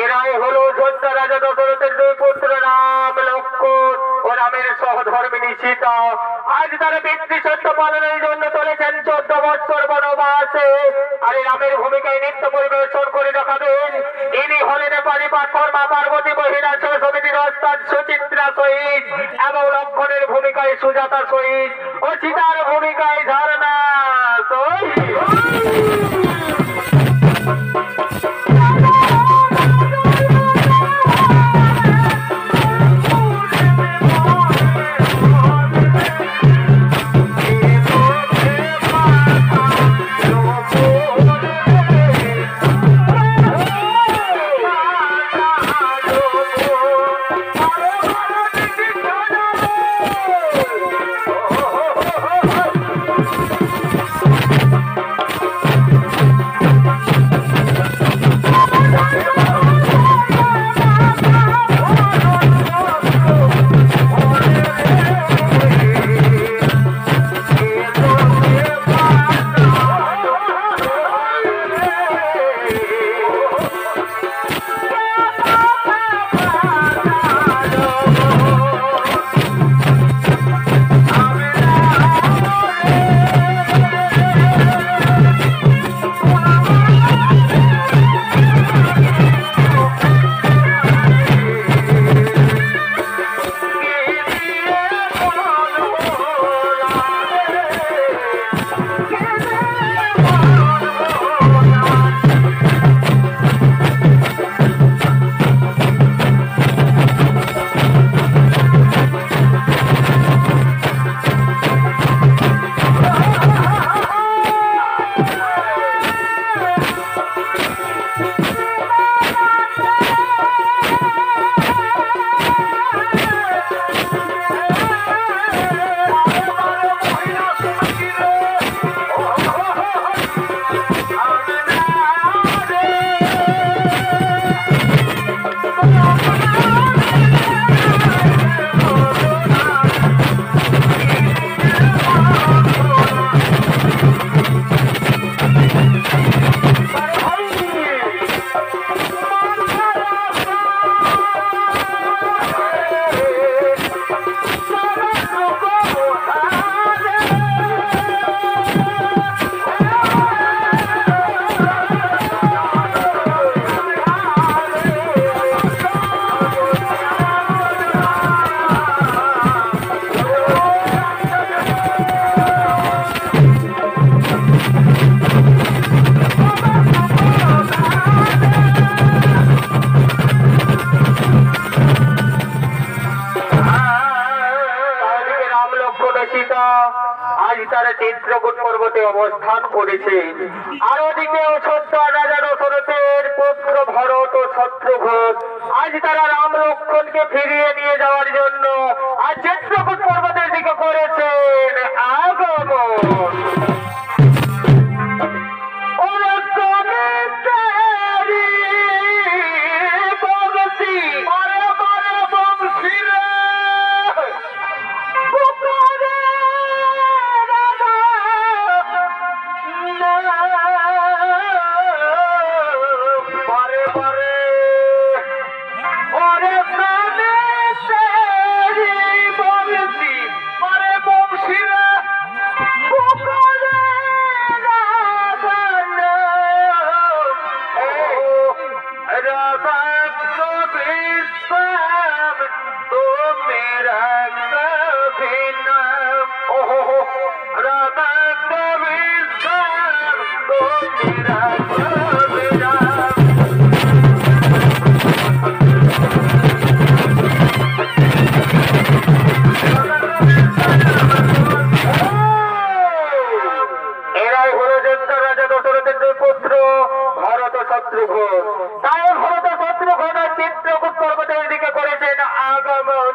এরাই হলো যোদ্ধা রাজা দশরথের দুই পুত্র রাম লক্ষ্মণ ও রামের সহধর্মিণী সীতা। আজ তারা পিতৃ সত্য পালনের জন্য চলেছেন 14 বৎসর বনবাসে। আর এই রামের ভূমিকায় নৃত্য পরিবেশন করে দেখাবেন ইনি হলেন পারি পাথর মা পার্বতী মহিলা সমিতির ওস্তাদ সুচিত্রা শহীদ এবং লক্ষ্মণের ভূমিকায় সুজাতা শহীদ ও সীতার ভূমিকায় ঝর্ণা শহীদ। চিত্রকূট পর্বতে অবস্থান করেছে। আর ওদিকে অযোধ্যা রাজা দশরথের পুত্র ভরত ও শত্রুঘ্ন আজ তারা রাম লক্ষ্মণকে ফিরিয়ে নিয়ে যাওয়ার জন্য আজ চিত্রকূট পর্বতের দিকে করেছেন আগমন। চিত্রকূট পর্বতের দিকে করেছেন আগমন।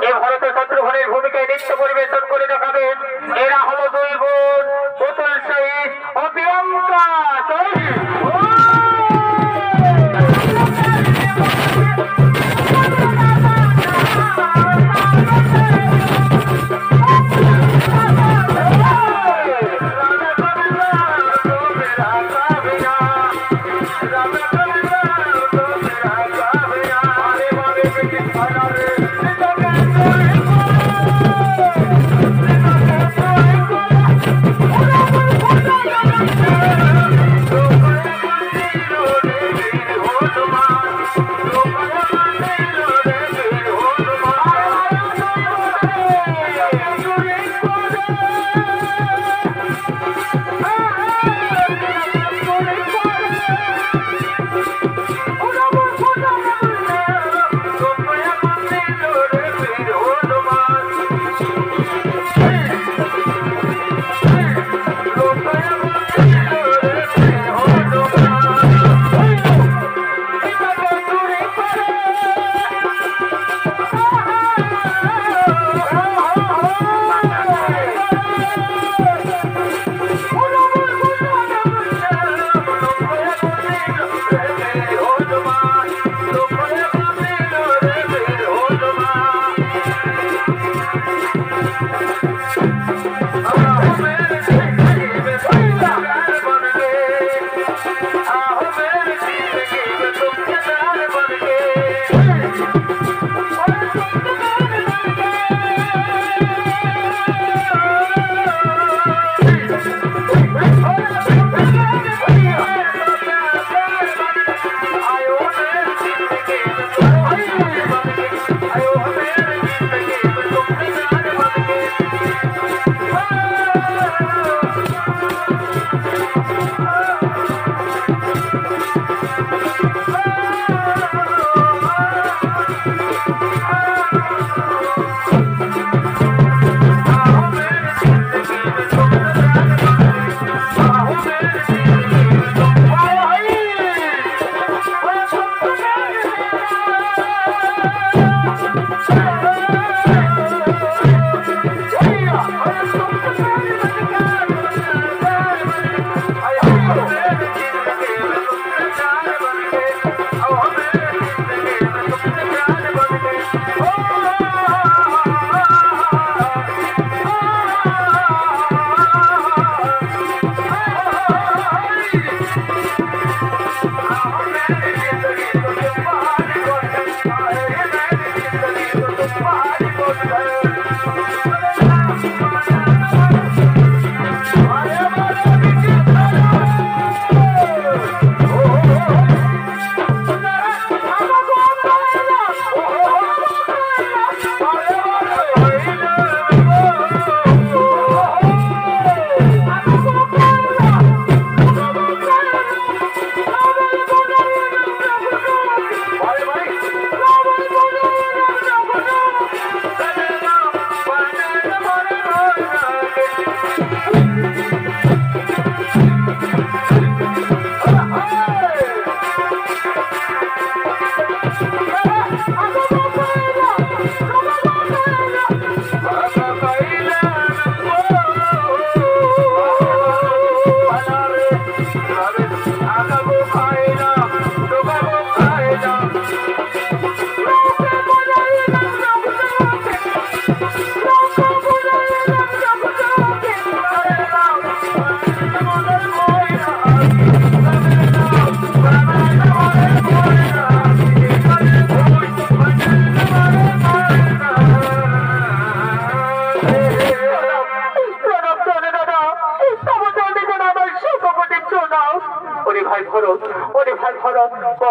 এই ভরত শত্রুঘ্নের ভূমিকায় নৃত্য পরিবেশন করে দেখাবেন এরা হলো দুই বোন পুতুল শহীদ ও প্রিয়ঙ্কা শহীদ।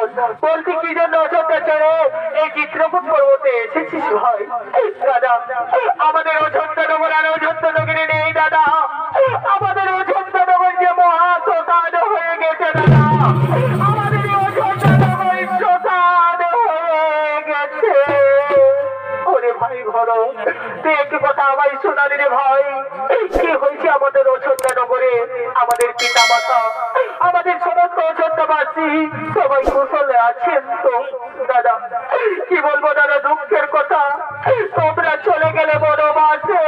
বল বলছি কি জন্য অযোধ্যা ছেড়ে এই চিত্রকূট পর্বতে এসেছিস ভাই? দাদা আমাদের অযোধ্যা নগর আর অযোধ্যা নগরে নেই দাদা, আমাদের অযোধ্যা নগর যে মহা শ্মশান হয়ে গেছে দাদা, আমাদের অযোধ্যা নগর শ্মশান হয়ে গেছে। ওরে ভাই ঘর তুই একটু কথা আমায় শোনালি রে ভাই, কি হয়েছে আমাদের অযোধ্যা নগরে? আমাদের পিতা মাতা আমাদের সমস্ত অযোধ্যাবাসী সবাই কুশলে আছেন তো দাদা? কি বলবো দাদা, দুঃখের কথা, তোমরা চলে গেলে বনবাসে,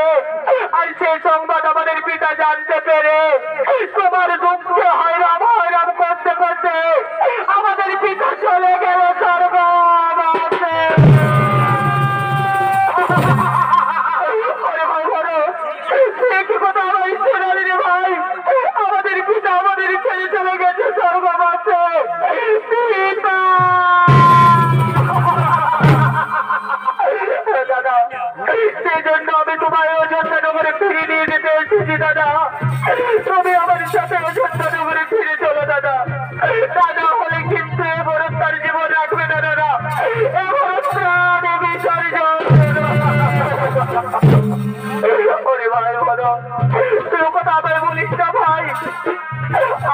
আর সেই সংবাদ আমাদের পিতা জানতে পেরে তোমার দুঃখে হয়রাম হয়রাম করতে করতে আমাদের পিতা চলে গেল স্বর্গবাসে। কি কথা আমায় শোনালি রে ভাই, আমাদের পিতা আমাদের ছেড়ে চলে গেছে স্বর্গবাসে। পিতা দাদা সেই জন্য আমি তোমায় অযোধ্যা নগরে ফিরে নিয়ে যেতে এসেছি দাদা, তুমি আমার সাথে অযোধ্যা নগরে ফিরে চলো দাদা। দাদা হলে কিন্তু এ ভরত তার জীবন রাখবে না দাদা, এ ভরত প্রাণ বিসর্জন। ওরে ভাই বলো তুই কথা আমায় বলিস না ভাই,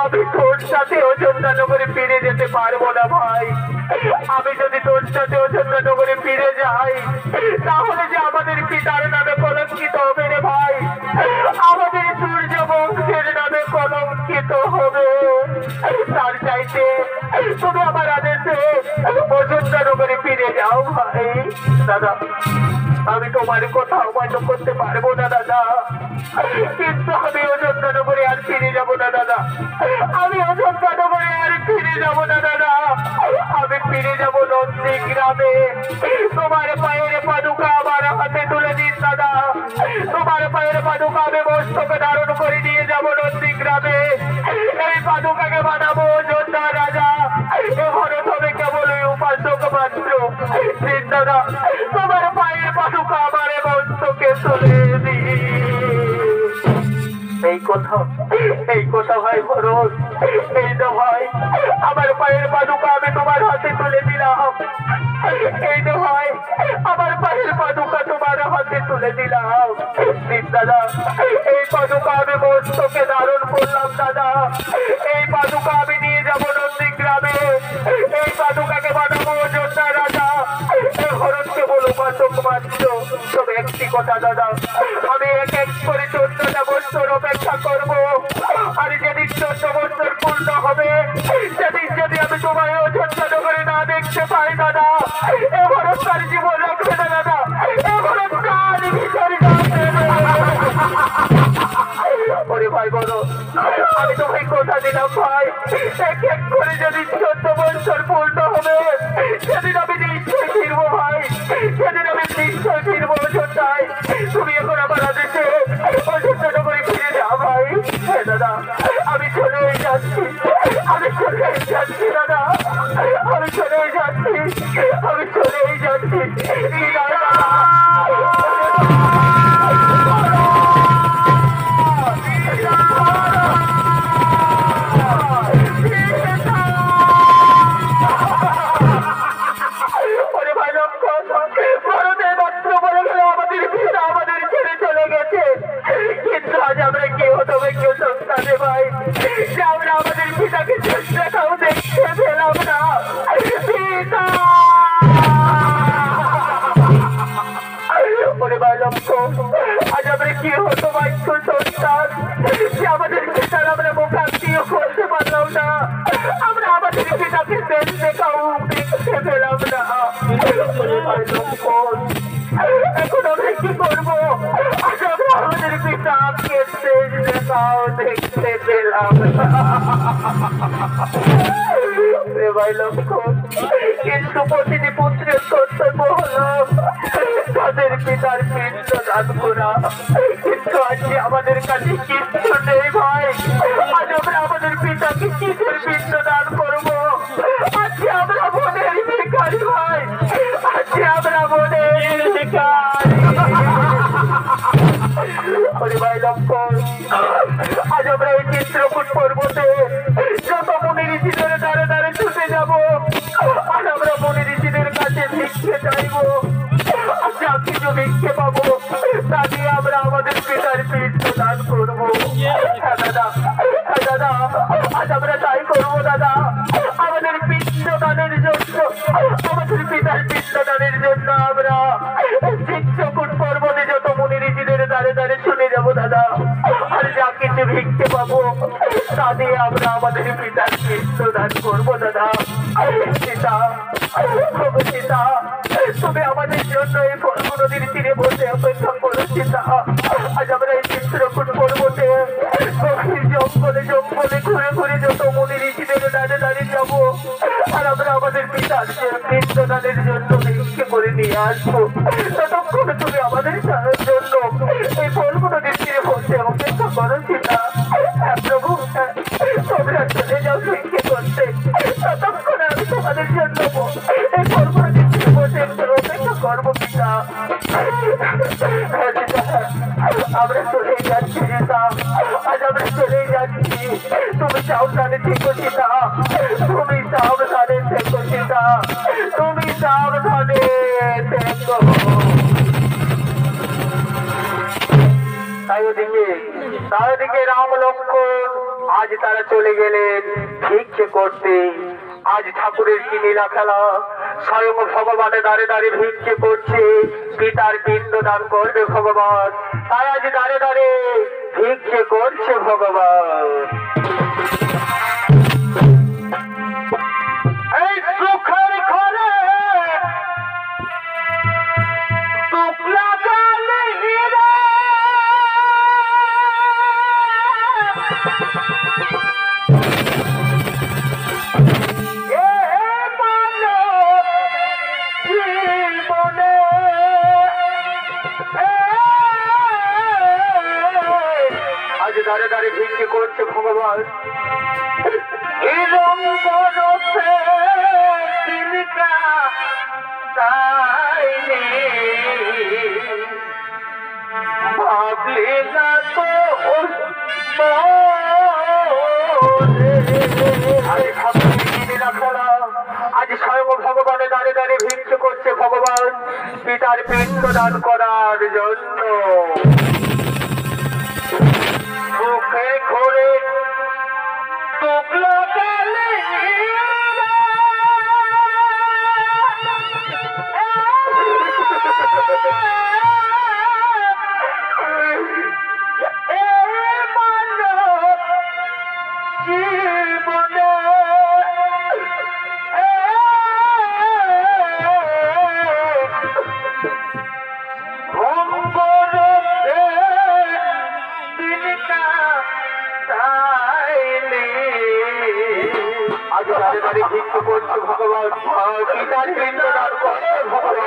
আমি তোর সাথে অযোধ্যা নগরে ফিরে যেতে পারবো না ভাই। আমি যদি তোর সাথে অযোধ্যা নগরে ফিরে যাই তাহলে যে আমাদের পিতার নামে কলঙ্কিত হবে রে ভাই, আমাদের সূর্য বংশের নামে কলঙ্কিত হবে। তার চাইতে তুমি আমার আদেশে অযোধ্যা নগরে ফিরে যাও ভাই। দাদা আমি তোমার কথা অমান্য করতে পারবো না দাদা, কিন্তু আমি অযোধ্যা নগরে আর ফিরে যাবো না দাদা, আমি অযোধ্যা নগরে আর ফিরে যাবো না দাদা, আমি ফিরে যাবো নন্দী গ্রামে। তোমার পায়ের পাদুকা আমার হাতে তুলে দিন দাদা, তোমার পায়ের পাদুকা আমি মস্তকে ধারণ করে নিয়ে যাবো নন্দী গ্রামে। এই পাদুকাকে বানাবো অযোধ্যা রাজা, এ ভরত হবে কেবল ওই উপাসক মাত্র। দিন দাদা তোমার পায়ের পাদুকা আমার মস্তকে তুলে দিন। এই কথা ভাই ভরত, এই তো ভাই আমার পায়ের পাদুকা আমি তোমার হাতে তুলে দিলাম, এই তো ভাই আমার পায়ের পাদুকা তোমার হাতে তুলে দিলাম। দাদা এই পাদুকা আমি মস্তকে ধারণ করলাম দাদা, এই পাদুকা আমি নিয়ে যাবো নন্দী গ্রামে, এই পাদুকাকে বানাবো অযোধ্যা রাজা। এই ভরতকে বলো উপাসক মাত্র। তবে একটি কথা দাদা, আমি এক এক করে 14টা বছর অপেক্ষা করবো, আর যেদিন 14 বছর পূর্ণ হবে সেদিন যদি আমি তোমায় অযোধ্যা নগরে না দেখতে পাই দাদা, এ ভরত তার জীবন রাখবে না দাদা, এ ভরত প্রাণ বিসর্জন দেবে। ওরে ভাই বলো আমি তোমায় কথা দিলাম ভাই, এক এক করে যদি 14 বছর পূর্ণ হবে সেদিন আমি নিশ্চয় ফিরবো ভাই, সেদিন আমি নিশ্চয় ফিরবো অযোধ্যায়। তুমি এখন আমার আদেশে অযোধ্যা নগরে ফিরে যাও ভাই। হ্যাঁ দাদা আমি চলে যাচ্ছি, আমি চলে যাচ্ছি দাদা, আমি চলে যাচ্ছি, আমি চলে যাচ্ছি। আমাদের পিতাকে চেষ্টাটাও দেখতে পেলাম না। পিতা আজ আমরা কি হতো বাক্য সন্তান যে আমাদের পিতার আমরা মুখান্তিও করতে পারলাম না, আমরা আমাদের পিতাকে দেশ দেখাও দেখতে পেলাম না। এখন আমরা কি করবো? আজ আমরা আমাদের পিতাকে দেশ দেখাও দেখতে পেলাম না। ভাই লক্ষণ কিন্তু প্রতিটি পুত্রের কর্তব্য হলো তাদের পিতার পিণ্ড দান করা, কিন্তু আজকে আমাদের কাছে কিচ্ছু নেই ভাই। আজ আমরা আমাদের পিতাকে কিসের পিণ্ড দান করবো? আজকে আমরা মনের ভিখারি ভাই, আজকে আমরা মনের ভিখারি। ভাই লক্ষণ আজ আমরা এই চিত্রকূট পর্বতে যত মুনি ঋষি ধরে দাঁড়ে দাঁড়ে ছুটে যাবো, কাছে ভিক্ষে চাইবো, যা কিছু ভিক্ষে পাবো তা দিয়ে আমরা আমাদের পিতার পিণ্ড দান করবো। দাদা দাদা, আজ আমরা তাই করবো দাদা। আমাদের পিণ্ড দানের জন্য, আমাদের পিতার পিণ্ড দানের জন্য আমরা চিত্রকূট পর্বতে যত মুনি ঋষিদের দ্বারে দ্বারে শুনে যাবো দাদা। আর যা কিছু ভিক্ষে পাবো তা দিয়ে আমরা আমাদের পিতার পিণ্ড দান করবো দাদা। সীতা, সীতা, তুমি আমাদের জন্য এই ফল্গু নদীর তীরে বসে অপেক্ষা করো সীতা। আজ আমরা এই চিত্রকূট পর্বতে গভীর জঙ্গলে জঙ্গলে ঘুরে ঘুরে যত মুনি ঋষিদের দ্বারে দাঁড়িয়ে যাবো। আর আমরা আমাদের পিতার পিণ্ডদানের জন্য ভিক্ষে করে নিয়ে আসবো। ততক্ষণে তুমি আমাদের জন্য এই ফল্গু নদীর তীরে বসে অপেক্ষা করো সীতা। হ্যাঁ প্রভু, তোমরা চলে যাও ভিক্ষে করতে, ততক্ষণে আমি তোমাদের জন্য এই ফল্গু নদীর তীরে বসে অপেক্ষা করবো পিতা। আমরা চলে যাচ্ছি সীতা, আজ আমরা চলে যাচ্ছি। তুমি সাবধানে থেকো সীতা, তুমি সাবধানে থেকো সীতা, তুমি সাবধানে থেকো। তাই ওদিকে রাম লক্ষ্মণ আজ তারা চলে গেলেন ভিক্ষে করতে। আজ ঠাকুরের কি লীলা খেলা, স্বয়ং ভগবানের দ্বারে দ্বারে ভিক্ষে করছে, পিতার পিণ্ড দান করবে ভগবান। তাই আজ দ্বারে দ্বারে ভিক্ষে করছে ভগবান। এই সুখের ঘরে দুঃখ লাগালে হীরা, দাঁড়ে দাঁড়ে ভিক্ষে করছে ভগবান। ভাবলি না তো আজ স্বয়ং ভগবানের দাঁড়ে দাঁড়িয়ে ভিক্ষে করছে ভগবান পিতার পিণ্ড দান করার জন্য। মুখে ঘুরে টুকলো গেলে ভিক্ষে করছে ভগবান পিতার পিণ্ড দান করছে ভগবান।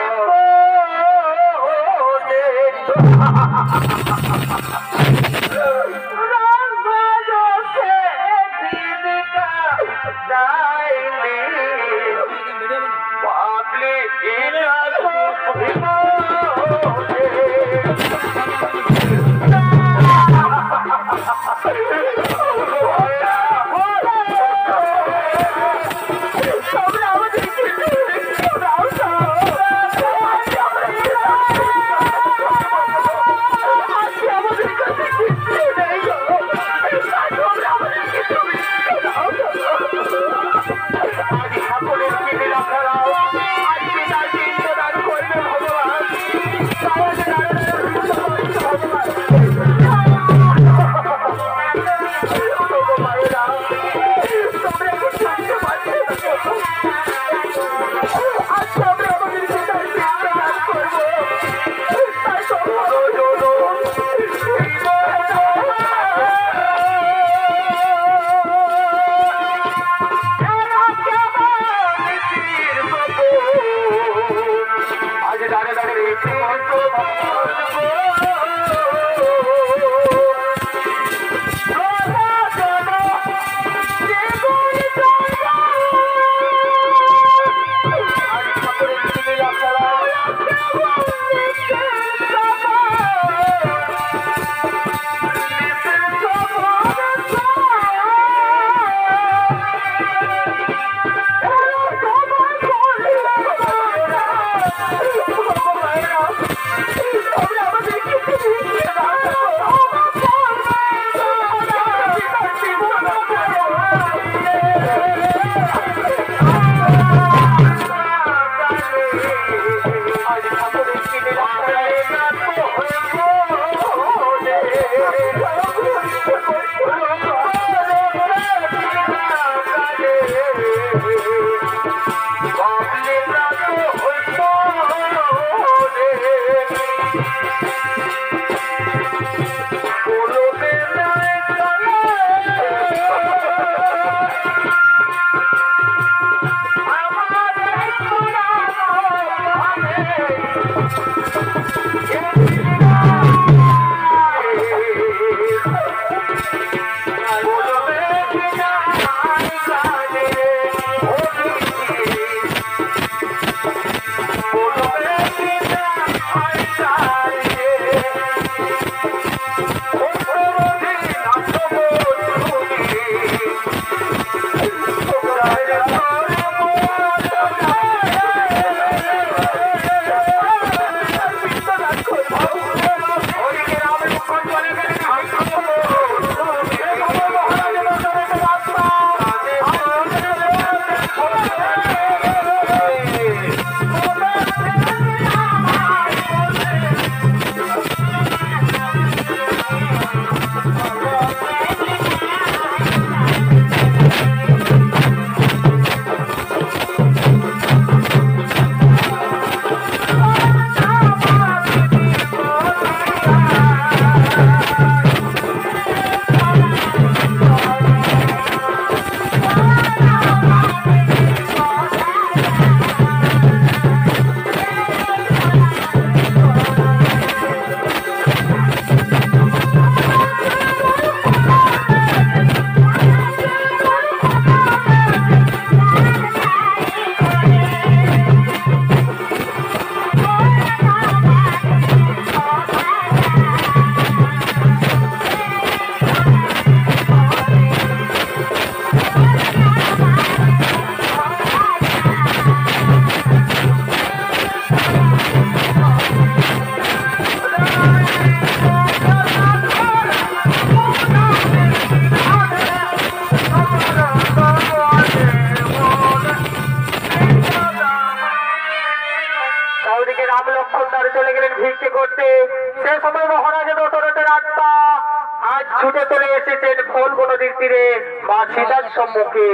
সম্মুখে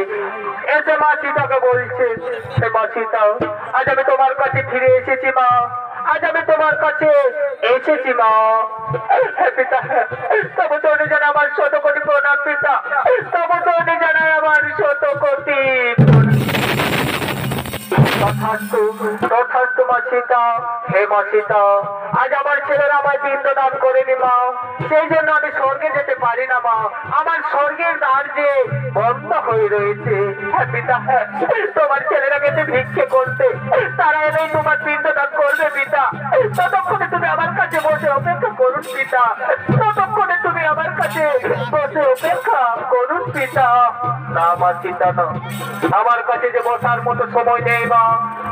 এসে মা সীতাকে বলছে, সে মা সীতা, আজ আমি তোমার কাছে ফিরে এসেছি মা, আজ আমি তোমার কাছে এসেছি মা। পিতা, তবু চলে জানা আমার শত কোটি প্রণাম পিতা, তবু চলে জানা আমার শত কোটি তথাস্তু মা সীতা। হে মা সীতা, আজ আমার ছেলেরা আমায় পিণ্ডদান করেনি মা, সেই জন্য আমি স্বর্গে যেতে পারি না মা, আমার স্বর্গের দ্বার যে বন্ধ হয়ে রয়েছে। হ্যাঁ পিতা, তোমার ছেলেরা গেছে ভিক্ষে করতে, তারা এলেই তোমার পিণ্ডদান করবে পিতা। ততক্ষণে তুমি আমার কাছে বসে অপেক্ষা করুন পিতা, ততক্ষণে তুমি আমার কাছে বসে অপেক্ষা করুন পিতা। না মা সীতা, না, আমার কাছে যে বসার মতো সময় নেই মা,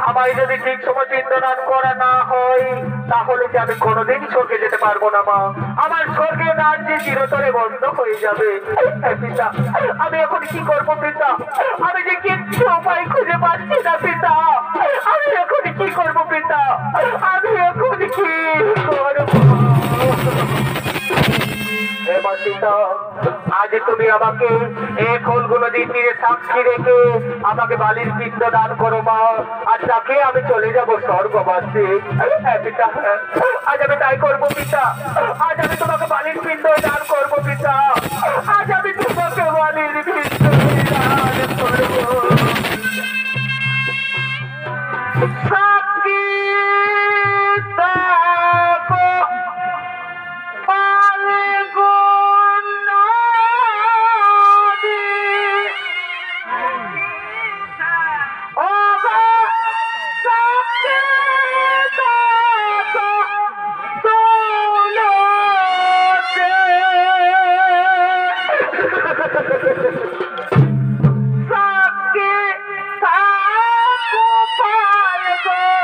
আমায় যদি ঠিক সময় পিণ্ডদান করা না হয় তাহলে যে আমি কোনোদিন স্বর্গে যেতে পারবো না মা, আমার স্বর্গের দ্বার যে চিরতরে বন্ধ হয়ে যাবে। পিতা, আমি এখন কি করবো পিতা, আমি যে কিচ্ছু উপায় খুঁজে পাচ্ছি না পিতা, আমি এখন কি করবো পিতা, আমি এখন কি করবো? আজ তুমি আমাকে এই ফুলগুলো দিয়ে সাক্ষী রেখে আমাকে বালির পিণ্ড দান করো মা, আর তাকে আমি চলে যাবো স্বর্গবাসী। পিতা, আজ আমি তাই করবো পিতা, আজ আমি তোমাকে বালির পিণ্ড দান করবো পিতা, আজ আমি তোমাকে বালির পিণ্ড দান করবো। Go!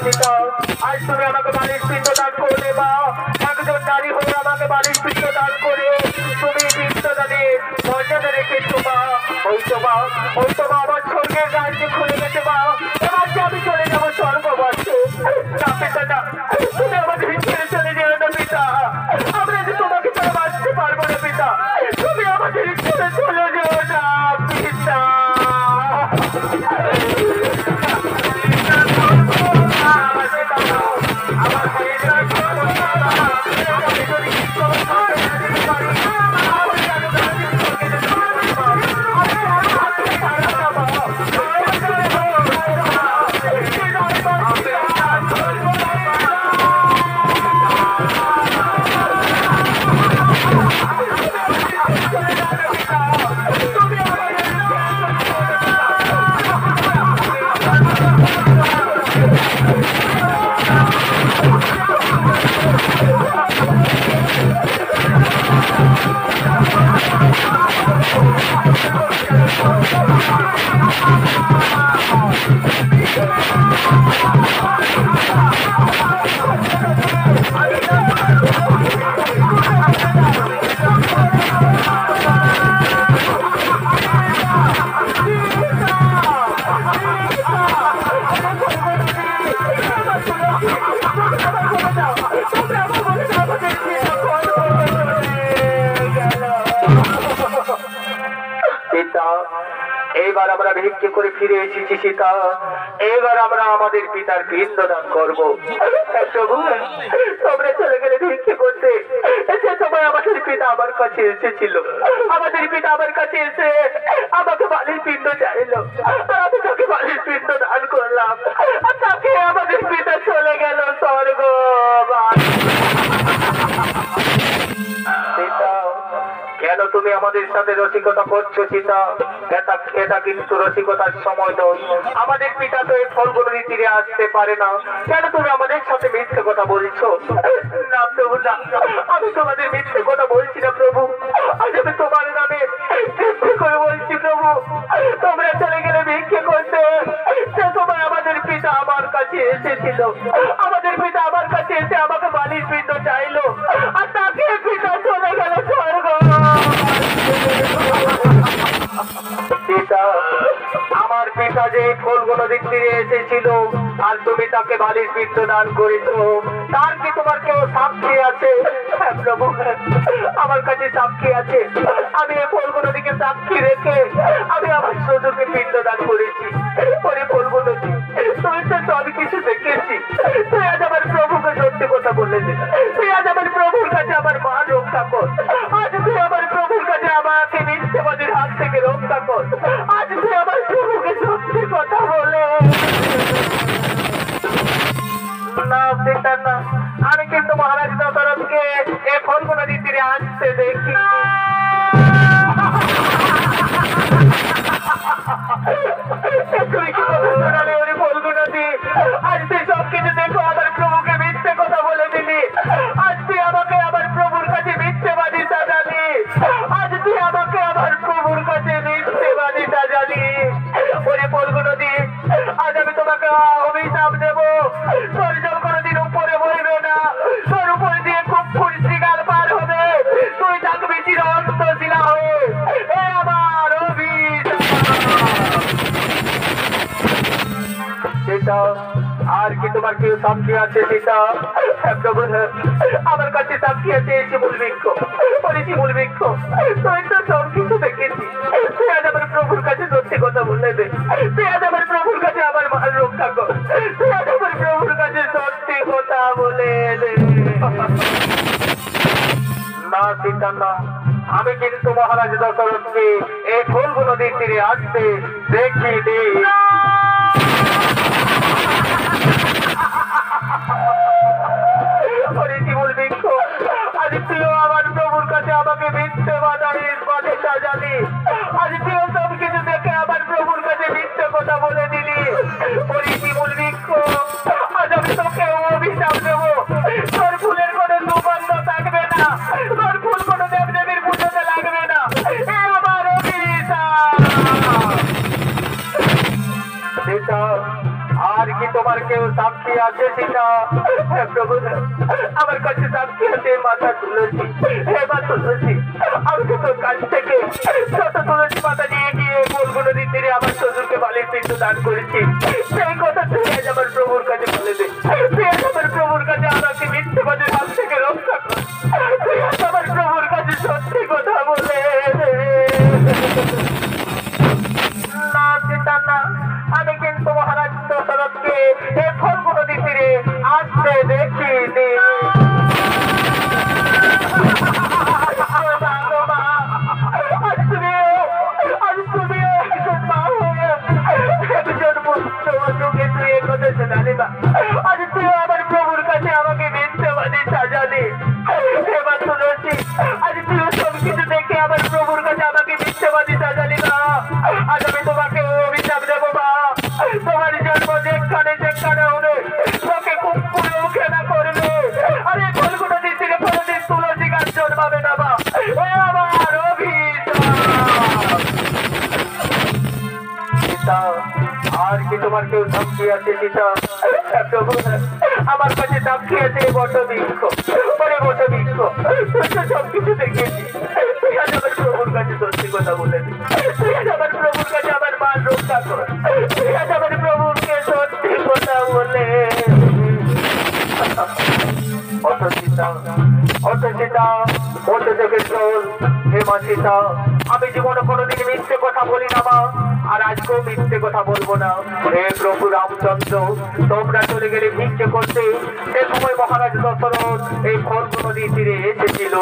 সীতা, আজ তুমি আমাকে বালিশ পিণ্ড দান করলে মা। একজন নারী হয়ে আমাকে বালিশ পিণ্ড দান করে তুমি পিণ্ডদানে মর্যাদা রেখেছো মা। ওই তো মা, ওই তো মা, আমার স্বর্গের রাজ্যে খুলে গেছে মা। এবার যে আমি চলে যাবো স্বর্গবাসে। না পিতা না, তুমি আমাদের ছেড়ে চলে যেও না পিতা। আমরা যে তোমাকে ছাড়া বাঁচতে পারবো না পিতা। তুমি আমাদের ছেড়ে চলে যেও না পিতা। এবার আমরা ভিক্ষে করে ফিরে এসেছি সীতা। এবার আমরা আমাদের পিতার পিণ্ডদান করবো। প্রভু, তোমরা চলে গেলে ভিক্ষে করতে, সে সময় আমাদের পিতা আমার কাছে এসেছিল। আমাদের পিতা আমার কাছে এসে আমাকে বালির পিণ্ড চাইল, আর আমি তাকে বালির পিণ্ড দান করলাম। আর তাকে আমাদের পিতা চলে গেল স্বর্গবাস। সীতা, কেন তুমি আমাদের সাথে রসিকতা করছো সীতা? এটা কিন্তু রসিকতার সময় নয়। আমাদের পিতা তো এই ফলগুলো তীরে আসতে পারে না। কেন তুমি আমাদের সাথে মিথ্যে কথা বলছো? না প্রভু না, আমি তোমাদের মিথ্যে কথা বলছি না প্রভু। আজ আমি তোমার নামে ভিক্ষে করে বলছি প্রভু। তোমরা চলে গেলে ভিক্ষে করতে, সে সময় আমাদের পিতা আমার কাছে এসেছিল। আমাদের পিতা আমার কাছে এসে আমাকে বালির পিণ্ড চাইলো, আর তাকে পিতা চলে গেল স্বর্গ। পিতা, আমার পিতা যে ফলগুলো দিতে এসেছিল আর তুমি তাকে বালির পিণ্ড দান করেছো, তার কি তোমার কেউ সাক্ষী আছে? হ্যাঁ প্রভু, আমার কাছে সাক্ষী আছে। আমি এই ফলগুলো দিকে সাক্ষী রেখে আমি আমার শ্বশুরকে পিণ্ড দান করেছি। ওই ফলগুলো তুমি তো সব কিছু দেখেছি। তুই আজ আমার প্রভুকে সত্যি কথা বলে দে। তুই আজ আমার প্রভুর কাছে আমার মা রক্ষা কর। আজ তুই আমার প্রভুর কাছে আমাকে মিথ্যেবাদীর হাত থেকে রক্ষা কর। আজ তুই আমার প্রভুকে সত্যি কথা বলে। না পিতা না, আমি কিন্তু মহারাজ দশরথকে এই ফলগুলো তীরে আসতে দেখি। তুমি কি কথা শোনালে ওই ফলগুলো দিয়ে? আজ তুই সব কিছু দেখো আমার প্রভুকে মিথ্যে কথা বলে দিলি। আজ তুই আমাকে আমার প্রভুর কাছে মিথ্যেবাদী সাজালি। আজ তুই আমাকে আমার প্রভুর কাছে মিথ্যেবাদী সাজালি। ওই ফলগুলো দিয়ে আজ আমি তোমাকে অভিশাপ দেবো। তোর জল কোনোদিন উপরে বইবে না, তোর উপর দিয়ে খুব কুর্শিকাল পার হবে। তুই থাকবি চিরন্তশিলা হয়ে। এ আমার অভিশাপ। সীতা, আর কি তোমার কেউ সাক্ষী আছে সীতা? আমার কাছে সাক্ষী আছে শিমুল বৃক্ষ। ওরে শিমুল বৃক্ষ, তুই তো সব কিছু দেখেছি। তুই আজ আমার প্রভুর কাছে সত্যি কথা বলে দে। তুই আজ আমার প্রভুর কাছে আমার মাল রক্ষা কর। তুই আজ আমার প্রভুর কাছে সত্যি কথা বলে দে। না সীতা না, আমি কিন্তু মহারাজ দশরথকে এই ফলগুলো নদীর তীরে আসতে দেখিনি। আমার প্রভুর কাছে আমাকে মিথ্যে বাদে সাজালি। আজ তুইও সব কিছু দেখে আমার প্রভুর কাছে মিথ্যে কথা বলে দিলি। ওরে শিমুল বৃক্ষ, আজ আমি তোকে অভিশাপ দেবো। তোর ফুলের কোনো সুগন্ধ থাকবে না, তোর ফুল কোনো দেবদেবীর পুজোতে লাগবে না। এ আমার অভিশাপ। কেউ সাক্ষী আছে সীতা? হে প্রভু, আমার কাছে সাক্ষী আছে মাতা তুলসী। হে মা তুলসী, আমি তো তোর কাছ থেকে যত তুলসী পাতা নিয়ে গিয়ে বলগুলো দিতে আমার শ্বশুরকে বালির পিণ্ড দান করেছি, সেই কথা তুই আজ আমার প্রভুর কাছে বলে দে। তুই আজ আমার প্রভুর কাছে আমাকে মিথ্যেবাদের হাত থেকে রক্ষা কর। তুই আজ আমার প্রভুর কাছে সত্যি কথা বলে দে। না সীতা না, আমি কিন্তু মহারাজ দশরথকে এই ফলগুলো নদী তীরে আসতে দেখিনি। আজ তুই আমার প্রভুর কাছে আমাকে মিথ্যাবাদী সাজালি। এবার তুলসী, আজ তুই সব কিছু দেখে আমার প্রভুর কাছে আমাকে মিথ্যাবাদী সাজালি না। আজ আমি তোমাকে অভিশাপ দেবো মা। তোমার জন্ম যেখানে যেখানে হলে তোকে খুব পুরো খেলা করবে। আরে ফলগুলো দিচ্ছি কোনোদিন তুলসী গাছ জন্মাবে না মা। আমার অভিশাপ। আর কি তোমার কেউ সাক্ষী আছে সীতা? প্রভু, আমার কাছে সাক্ষী আছে বটবৃক্ষ। ওরে বটবৃক্ষ, তুই তো সবকিছু দেখেছি। তুই আজ আমার প্রভুর কাছে সত্যি কথা বলে দি। তুই আজ আমার প্রভুর কাছে আমার মান রক্ষা কর। তুই আজ আমার প্রভুকে সত্যি কথা বলে। অত সীতা, অত সীতা, অত চোখের জল। হে মা সীতা, আমি জীবনে কোনোদিন মিথ্যে কথা বলি না মা, আর আজকেও মিথ্যে কথা বলবো না। হে প্রভু রামচন্দ্র, তোমরা চলে গেলে ভিক্ষে করতে। সে সময় মহারাজ দশরথ এই ফল্গু নদী তীরে এসেছিল।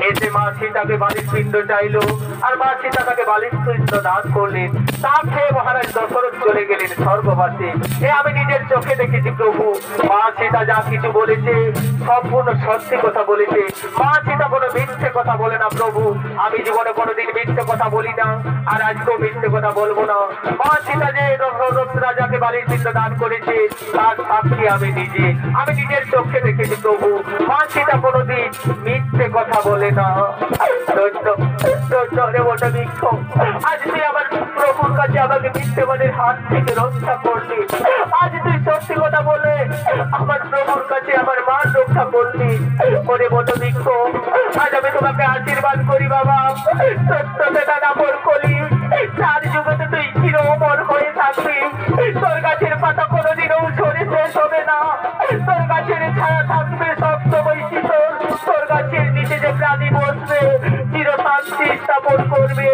এসে মা সীতাকে বালির পিণ্ড চাইলো, আর মা সীতা তাকে বালির পিণ্ড দান করলেন। তা খেয়ে মহারাজ দশরথ চলে গেলেন স্বর্গবাসে। এ আমি নিজের চোখে দেখেছি প্রভু। মা সীতা যা কিছু বলেছে সম্পূর্ণ সত্যি কথা বলেছে। মা সীতা কোনো মিথ্যে কথা বলে না প্রভু। আমি জীবনে কোনোদিন মিথ্যে কথা বলি না, আর আজকেও মিথ্যে কথা বলবো না। মা সীতা যে দশরথ রাজাকে বালির পিণ্ড দান করেছে তার সাক্ষী আমি নিজে। আমি নিজের চোখে দেখেছি প্রভু। মা সীতা কোনোদিন মিথ্যে কথা বলে না। আজ তুই আমার প্রভুর কাছে আমাকে মিথ্যেবাদের হাত থেকে রক্ষা করলি। আজ তুই সত্যি কথা বলে আমার প্রভুর কাছে আমার মান রক্ষা করলি। ওরে বটবৃক্ষ, আজ আমি তোমাকে আশীর্বাদ করি বাবা। সত্য সেটা নাপর কলি, চার যুগতে তুই চির অমর হয়ে থাকবি। তোর গাছের পাতা কোনোদিনও ঝরে শেষ হবে না। তোর গাছের ছায়া থাকবে সপ্তময় শীতল। তোর গাছের নিচে যে প্রাণী বসবে চির শান্তি স্থাপন করবে।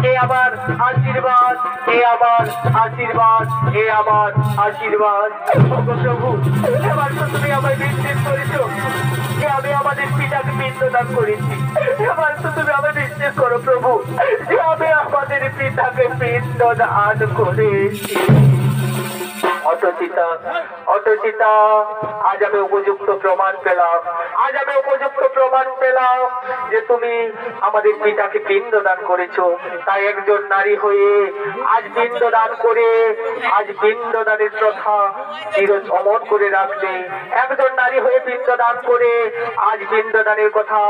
এ আমার আশীর্বাদ, এ আমার আশীর্বাদ, এ আমার আশীর্বাদ। প্রভু, এবার তো তুমি আমায় বিশ্বাস করেছো যে আমি আমাদের পিতাকে পিণ্ডদান করেছি। এবার তো তুমি আমায় বিশ্বাস করো প্রভু যে আমি আমাদের পিতাকে পিণ্ডদান করেছি। অত সীতা, অত সীতা, আজ আমি উপযুক্ত প্রমাণ পেলাম। আজ আমি উপযুক্ত প্রমাণ পেলাম যে তুমি আমাদের পিতাকে পিণ্ডদান করেছো। তাই একজন নারী হয়ে আজ পিণ্ডদান করে আজ পিণ্ডদানের প্রথা চির অমর করে রাখবে। একজন নারী হয়ে পিণ্ডদান করে আজ পিণ্ডদানের কথা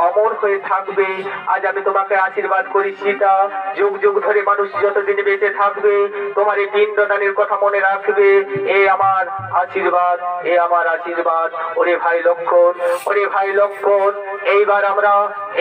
অমর হয়ে থাকবে। আজ আমি তোমাকে আশীর্বাদ করি সীতা, যুগ যুগ ধরে মানুষ যতদিন বেঁচে থাকবে তোমার এই পিণ্ডদানের কথা মনে রাখবে। এ আমার আশীর্বাদ, এ আমার আশীর্বাদ। ওরে ভাই লক্ষণ, ওরে ভাই লক্ষণ, এইবার আমরা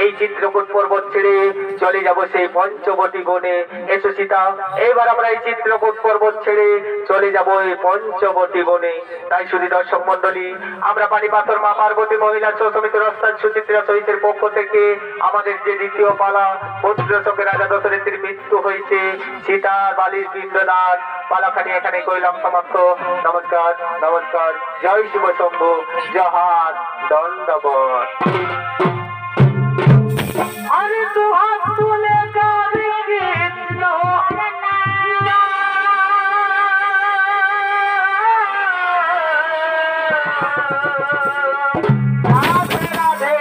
এই চিত্রকূট পর্বত ছেড়ে চলে যাব সেই পঞ্চবটী বনে। এসো সীতা, এইবার আমরা এই চিত্রকূট পর্বত ছেড়ে চলে যাব এই পঞ্চবটী বনে। তাই শুধু দর্শক মন্ডলী, আমরা পানিপাথর মা পার্বতী মহিলা সমিতি রস্তান সুচিত্রা সহিতের পক্ষ থেকে আমাদের যে দ্বিতীয় পালা পুত্র শোকে রাজা দশরথের মৃত্যু হয়েছে, সীতা বালির পিণ্ডদান পালাখানি এখানে কইলাম সমাপ্ত। নমস্কার, নমস্কার। জয় শিব শম্ভু, জহার, দণ্ডবত। আরে তো হাত তুলে গাবে কৃষ্ণ রাধে রাধে।